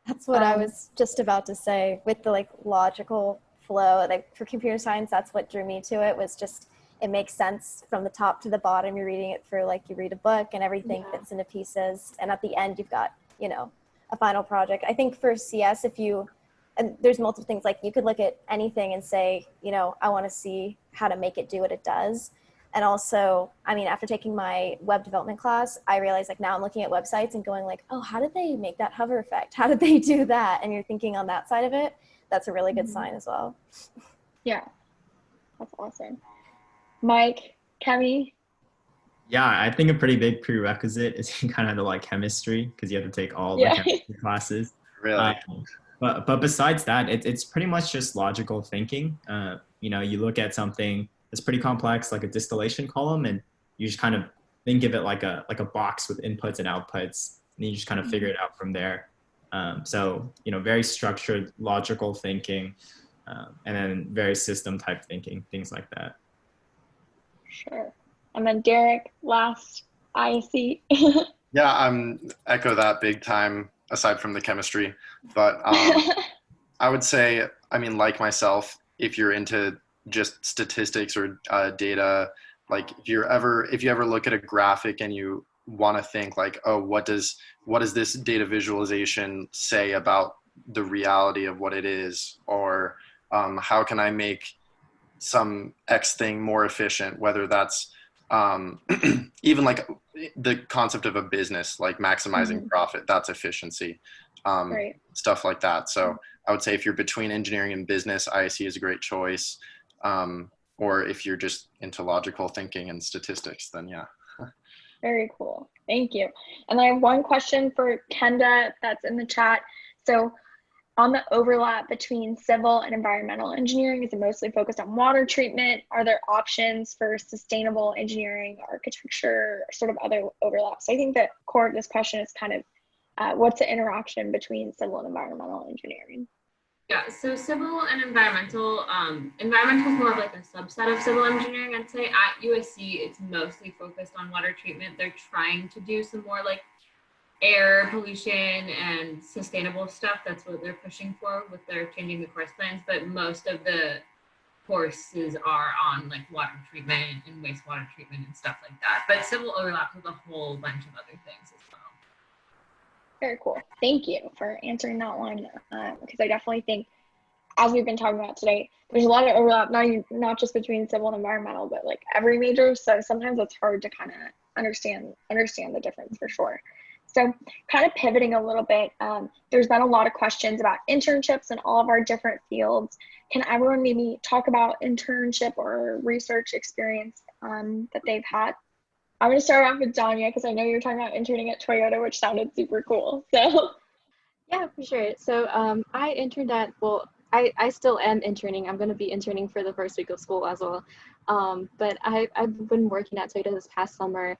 That's what I was just about to say with the like logical flow. Like for computer science, that's what drew me to it, was just it makes sense from the top to the bottom. You're reading it through like you read a book and everything fits into pieces. And at the end, you've got, you know, a final project. I think for CS, and there's multiple things, like you could look at anything and say, you know, I want to see how to make it do what it does. And also, I mean, after taking my web development class, I realized like now I'm looking at websites and going like, oh, how did they make that hover effect? How did they do that? And you're thinking on that side of it, that's a really good sign as well. Yeah, that's awesome. Mike, Kemi? Yeah, I think a pretty big prerequisite is kind of the like chemistry, because you have to take all the chemistry classes. Really? But besides that, it's pretty much just logical thinking. You know, you look at something that's pretty complex, like a distillation column, and you just kind of think of it like a box with inputs and outputs, and you just kind of figure it out from there. So, you know, very structured, logical thinking, and then very system type thinking, things like that. Sure. And then Derek, last IC. Yeah, echo that big time, aside from the chemistry. But I would say, I mean, like myself, if you're into just statistics or data, like if you ever look at a graphic and you want to think like, oh, what does this data visualization say about the reality of what it is, or how can I make some X thing more efficient, whether that's even like the concept of a business, like maximizing profit, that's efficiency, right. Stuff like that. So I would say if you're between engineering and business, ISE is a great choice. Or if you're just into logical thinking and statistics, then yeah. Very cool. Thank you. And I have one question for Kenda that's in the chat. So on the overlap between civil and environmental engineering? Is it mostly focused on water treatment? Are there options for sustainable engineering, architecture, sort of other overlaps? So I think the core of this question is kind of what's the interaction between civil and environmental engineering? Yeah, so civil and environmental, environmental is more of like a subset of civil engineering. I'd say at USC, it's mostly focused on water treatment. They're trying to do some more like air pollution and sustainable stuff. That's what they're pushing for with their changing the course plans. But most of the courses are on like water treatment and wastewater treatment and stuff like that. But civil overlaps with a whole bunch of other things as well. Very cool. Thank you for answering that one, because I definitely think, as we've been talking about today, there's a lot of overlap, not just between civil and environmental, but like every major. So sometimes it's hard to kind of understand the difference for sure. So kind of pivoting a little bit, there's been a lot of questions about internships in all of our different fields. Can everyone maybe talk about internship or research experience that they've had? I'm going to start off with Danya because I know you're talking about interning at Toyota, which sounded super cool. So yeah, for sure. So I interned at, well, I still am interning. I'm going to be interning for the first week of school as well. But I've been working at Toyota this past summer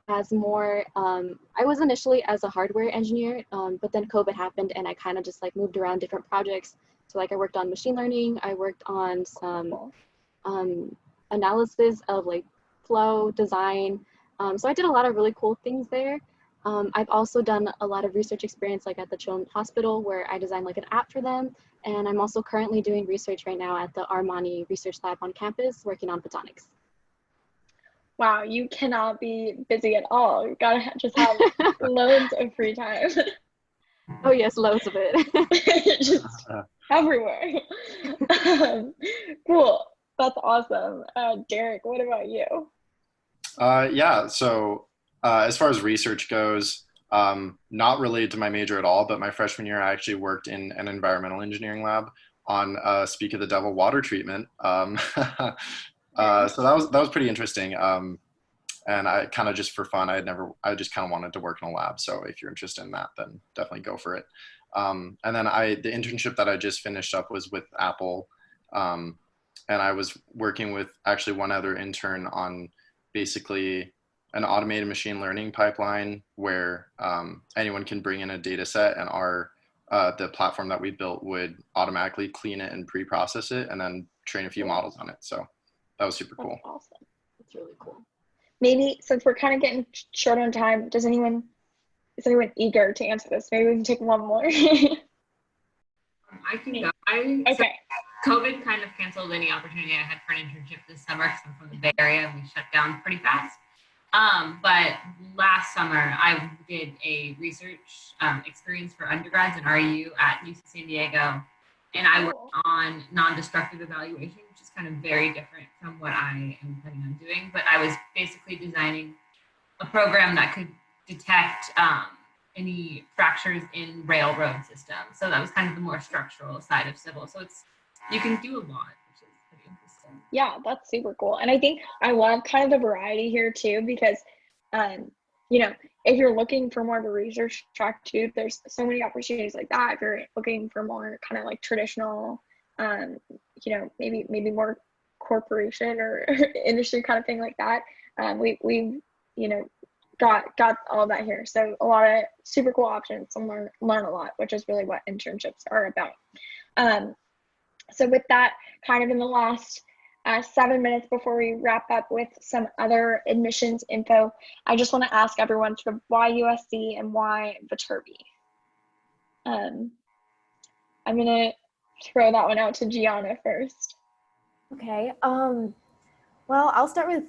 as more, I was initially as a hardware engineer, but then COVID happened and I kind of just like moved around different projects. So like I worked on machine learning, I worked on some analysis of like flow design. So I did a lot of really cool things there. I've also done a lot of research experience like at the Children's Hospital where I designed like an app for them. And I'm also currently doing research right now at the Armani Research Lab on campus working on photonics. Wow, you cannot be busy at all. You gotta just have loads of free time. Oh yes, loads of it. Just everywhere. Cool, that's awesome. Derek, what about you? Yeah, so as far as research goes, not related to my major at all, but my freshman year I actually worked in an environmental engineering lab on Speak of the Devil water treatment. So that was pretty interesting. And I kind of just for fun, I just kind of wanted to work in a lab. So if you're interested in that, then definitely go for it. And then the internship that I just finished up was with Apple. And I was working with actually one other intern on basically an automated machine learning pipeline where anyone can bring in a data set and the platform that we built would automatically clean it and pre-process it and then train a few models on it. So that was super cool. That's awesome. That's really cool. Maybe since we're kind of getting short on time, is anyone eager to answer this? Maybe we can take one more. I can go. Okay. So COVID kind of canceled any opportunity I had for an internship this summer because I'm from the Bay Area and we shut down pretty fast. But last summer I did a research experience for undergrads in REU at UC San Diego. And I worked on non-destructive evaluation, which is kind of very different from what I am planning on doing. But I was basically designing a program that could detect any fractures in railroad systems. So that was kind of the more structural side of civil. So you can do a lot, which is pretty interesting. Yeah, that's super cool. And I think I love kind of the variety here too, because, if you're looking for more of a research track too, there's so many opportunities like that. If you're looking for more kind of like traditional, maybe more corporation or industry kind of thing like that, we've got all of that here. So a lot of super cool options and learn a lot, which is really what internships are about. So with that, kind of in the last 7 minutes before we wrap up with some other admissions info, I just want to ask everyone sort of why USC and why Viterbi. I'm going to throw that one out to Gianna first. Okay. Well, I'll start with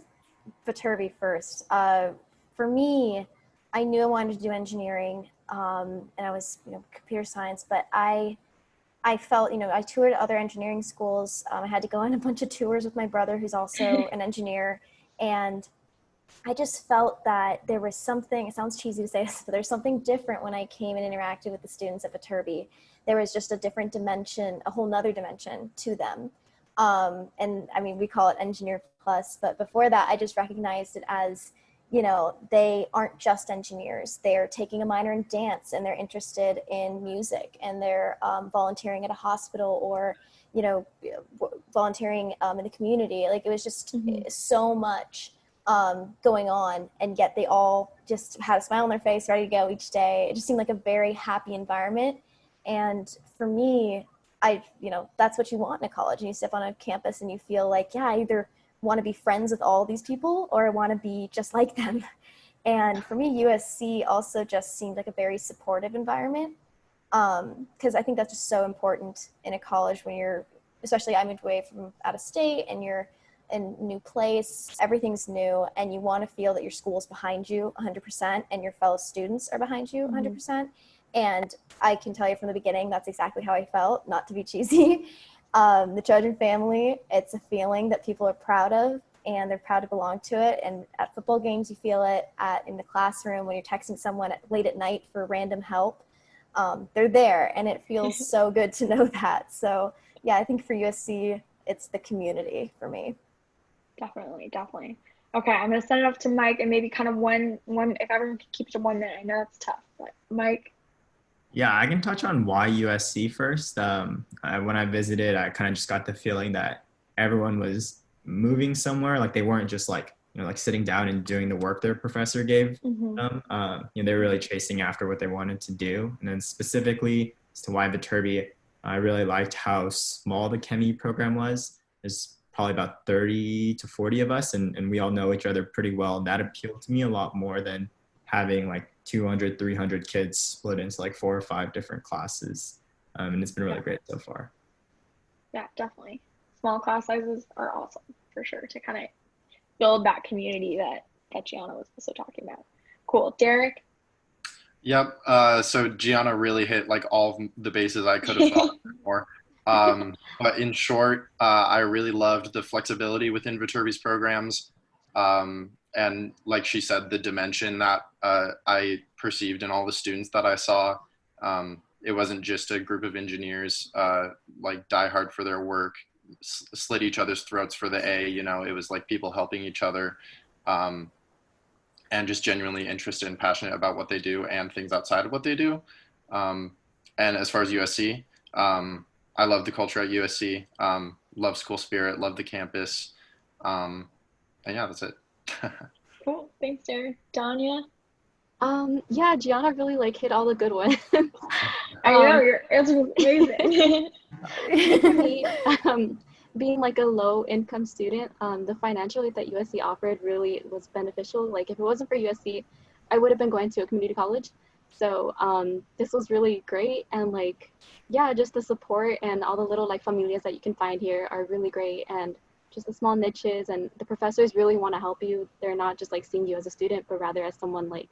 Viterbi first. For me, I knew I wanted to do engineering, and I was, computer science, but I felt, I toured other engineering schools. I had to go on a bunch of tours with my brother, who's also an engineer. And I just felt that there was something, it sounds cheesy to say this, but there's something different when I came and interacted with the students at Viterbi. There was just a different dimension, a whole nother dimension to them. And I mean, we call it Engineer Plus, but before that, I just recognized it as, you know, they aren't just engineers. They're taking a minor in dance and they're interested in music, and they're volunteering at a hospital, or, you know, volunteering in the community. Like, it was just so much going on, and yet they all just had a smile on their face, ready to go each day. It just seemed like a very happy environment. And for me, you know, that's what you want in a college. And you step on a campus and you feel like, yeah, I either want to be friends with all these people or I want to be just like them. And for me, USC also just seemed like a very supportive environment, because I think that's just so important in a college when you're, especially I moved away from out of state and you're in a new place, everything's new, and you want to feel that your school's behind you 100% and your fellow students are behind you 100%. And I can tell you from the beginning, that's exactly how I felt, not to be cheesy. The Trojan family, it's a feeling that people are proud of, and they're proud to belong to it. And at football games, you feel it. In the classroom, when you're texting someone late at night for random help, they're there, and it feels so good to know that. So yeah, I think for USC, it's the community for me. Definitely. Okay, I'm gonna send it off to Mike, and maybe kind of one, if everyone can keep it to 1 minute. I know it's tough, but Mike. Yeah, I can touch on why USC first. When I visited, I kind of just got the feeling that everyone was moving somewhere. Like, they weren't just like, you know, like sitting down and doing the work their professor gave them. You know, they were really chasing after what they wanted to do. And then specifically as to why Viterbi, I really liked how small the Chemie program was. There's probably about 30 to 40 of us, and we all know each other pretty well. And that appealed to me a lot more than having like 200, 300 kids split into like 4 or 5 different classes. And it's been really great so far. Yeah, definitely. Small class sizes are awesome for sure to kind of build that community that Gianna was also talking about. Cool. Derek? Yep. So Gianna really hit like all of the bases I could have thought of more. But in short, I really loved the flexibility within Viterbi's programs. And like she said, the dimension that I perceived in all the students that I saw. It wasn't just a group of engineers like die hard for their work, slit each other's throats for the A, you know, it was like people helping each other, and just genuinely interested and passionate about what they do and things outside of what they do. And as far as USC, I love the culture at USC, love school spirit, love the campus. And yeah, that's it. Cool. Thanks, Derek. Danya? Yeah, Gianna really like hit all the good ones. I know, your answer was amazing. For me, being like a low income student, the financial aid that USC offered really was beneficial. Like, if it wasn't for USC, I would have been going to a community college. So this was really great. And like, yeah, just the support and all the little like familias that you can find here are really great. And just the small niches, and the professors really want to help you. They're not just like seeing you as a student, but rather as someone like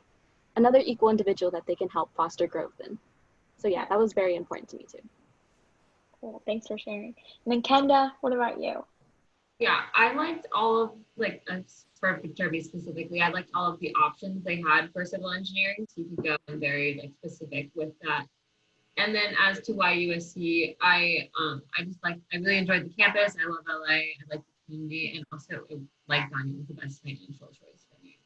another equal individual that they can help foster growth in. So yeah, that was very important to me too. Cool, thanks for sharing. And then Kenda, what about you? Yeah, I liked all of, like, for Viterbi specifically, I liked all of the options they had for civil engineering. So you could go and very like specific with that. And then as to why USC, I really enjoyed the campus. I love LA. I like the community, and also like Danya was the best financial choice for me.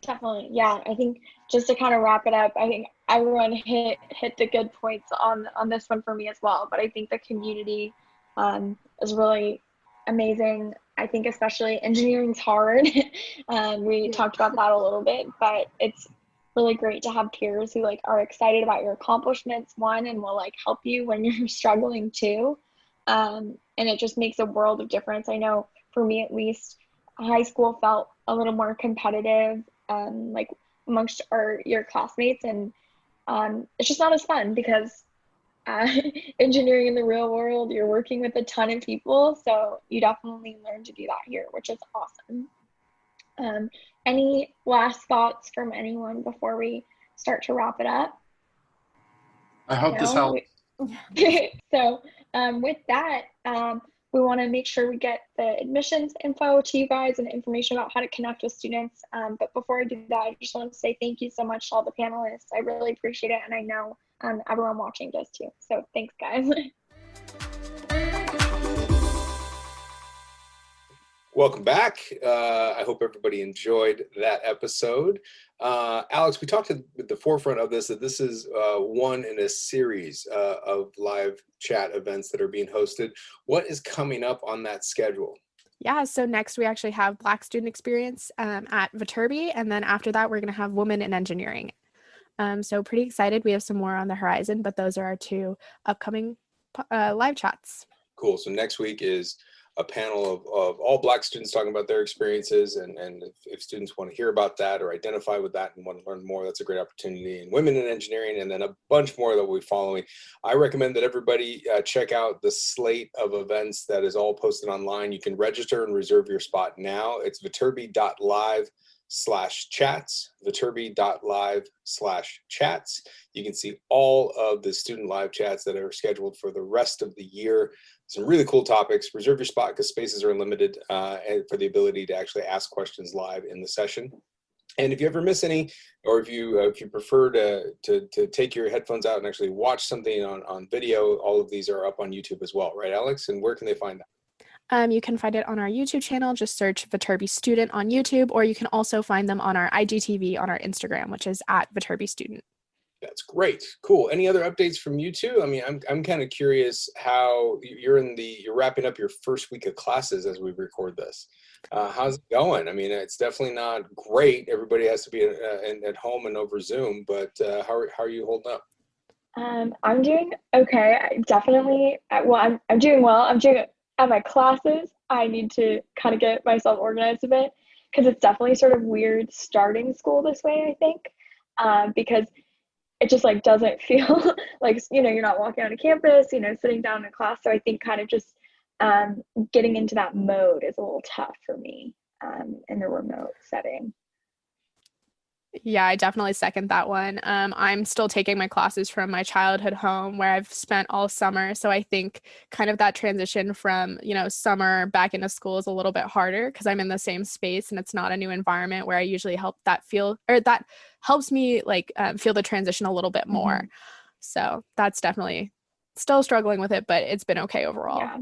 Definitely, yeah. I think just to kind of wrap it up, I think everyone hit the good points on this one for me as well. But I think the community is really amazing. I think especially engineering's hard. We talked about that a little bit, but it's really great to have peers who like are excited about your accomplishments, and will like help you when you're struggling too. And it just makes a world of difference. I know for me at least, high school felt a little more competitive, like amongst your classmates, and it's just not as fun because engineering in the real world, you're working with a ton of people, so you definitely learn to do that here, which is awesome. Any last thoughts from anyone before we start to wrap it up? I hope this helps. So with that, we want to make sure we get the admissions info to you guys and information about how to connect with students. But before I do that, I just want to say thank you so much to all the panelists. I really appreciate it, and I know everyone watching does too. So thanks, guys. Welcome back. I hope everybody enjoyed that episode. Alex, we talked at the forefront of this, that this is one in a series of live chat events that are being hosted. What is coming up on that schedule? Yeah, so next we actually have Black Student Experience at Viterbi, and then after that we're going to have Women in Engineering. So pretty excited. We have some more on the horizon, but those are our two upcoming live chats. Cool. So next week is a panel of all Black students talking about their experiences, and if students want to hear about that or identify with that and want to learn more, that's a great opportunity. And Women in Engineering, and then a bunch more that we'll be following. I recommend that everybody check out the slate of events that is all posted online. You can register and reserve your spot now. It's viterbi.live/chats, viterbi.live/chats. You can see all of the student live chats that are scheduled for the rest of the year. Some really cool topics. Reserve your spot because spaces are limited, and for the ability to actually ask questions live in the session. And if you ever miss any, or if you prefer to take your headphones out and actually watch something on video, all of these are up on YouTube as well, right, Alex? And where can they find that? You can find it on our YouTube channel. Just search Viterbi Student on YouTube, or you can also find them on our IGTV on our Instagram, which is at Viterbi Student. That's great. Cool. Any other updates from you two? I mean, I'm kind of curious how you're wrapping up your first week of classes as we record this. How's it going? I mean, it's definitely not great. Everybody has to be at home and over Zoom, but how are you holding up? I'm doing okay. I'm doing well. I'm doing at my classes. I need to kind of get myself organized a bit because it's definitely sort of weird starting school this way, I think, because it just like doesn't feel like, you're not walking on campus, sitting down in class. So I think kind of just getting into that mode is a little tough for me in the remote setting. Yeah, I definitely second that one. I'm still taking my classes from my childhood home where I've spent all summer. So I think kind of that transition from, summer back into school is a little bit harder because I'm in the same space and it's not a new environment where I usually that helps me feel the transition a little bit more. Mm-hmm. So that's definitely still struggling with it, but it's been okay overall. Yeah.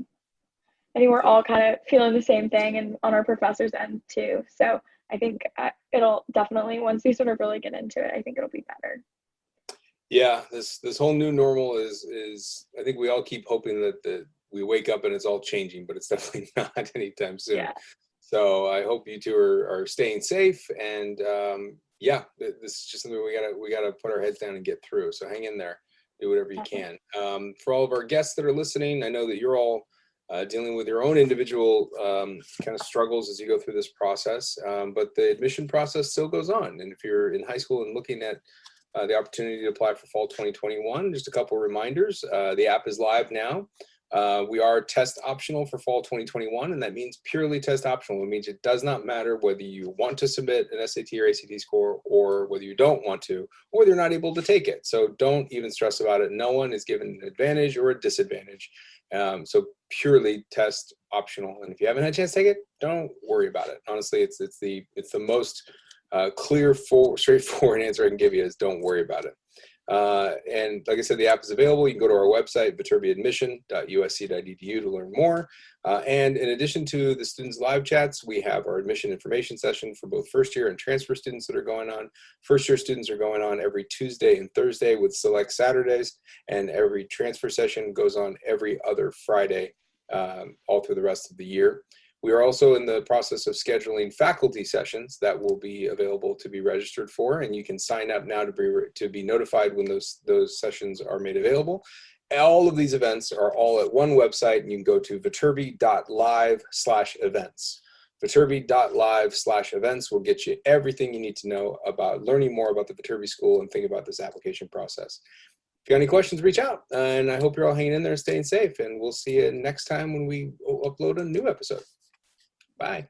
I think we're all kind of feeling the same thing and on our professors' end too. So I think it'll definitely, once we sort of really get into it, I think it'll be better. Yeah, this whole new normal is I think we all keep hoping that we wake up and it's all changing, but it's definitely not anytime soon. Yeah. So I hope you two are staying safe, and this is just something we gotta put our heads down and get through. So hang in there, do whatever you can. For all of our guests that are listening, I know that you're all dealing with your own individual kind of struggles as you go through this process, but the admission process still goes on. And if you're in high school and looking at the opportunity to apply for fall 2021, just a couple of reminders. The app is live now. We are test optional for fall 2021, and that means purely test optional. It means it does not matter whether you want to submit an SAT or ACT score, or whether you don't want to, or whether you're not able to take it. So don't even stress about it. No one is given an advantage or a disadvantage. So purely test optional. And if you haven't had a chance to take it, don't worry about it. Honestly, it's the most clear, straightforward answer I can give you is don't worry about it. And like I said, the app is available. You can go to our website, viterbiadmission.usc.edu, to learn more. And in addition to the students' live chats, we have our admission information session for both first year and transfer students that are going on. First year students are going on every Tuesday and Thursday with select Saturdays, and every transfer session goes on every other Friday all through the rest of the year. We are also in the process of scheduling faculty sessions that will be available to be registered for, and you can sign up now to be notified when those sessions are made available. All of these events are all at one website, and you can go to viterbi.live/events. Viterbi.live/events will get you everything you need to know about learning more about the Viterbi School and think about this application process. If you got any questions, reach out, and I hope you're all hanging in there and staying safe, and we'll see you next time when we upload a new episode. Bye.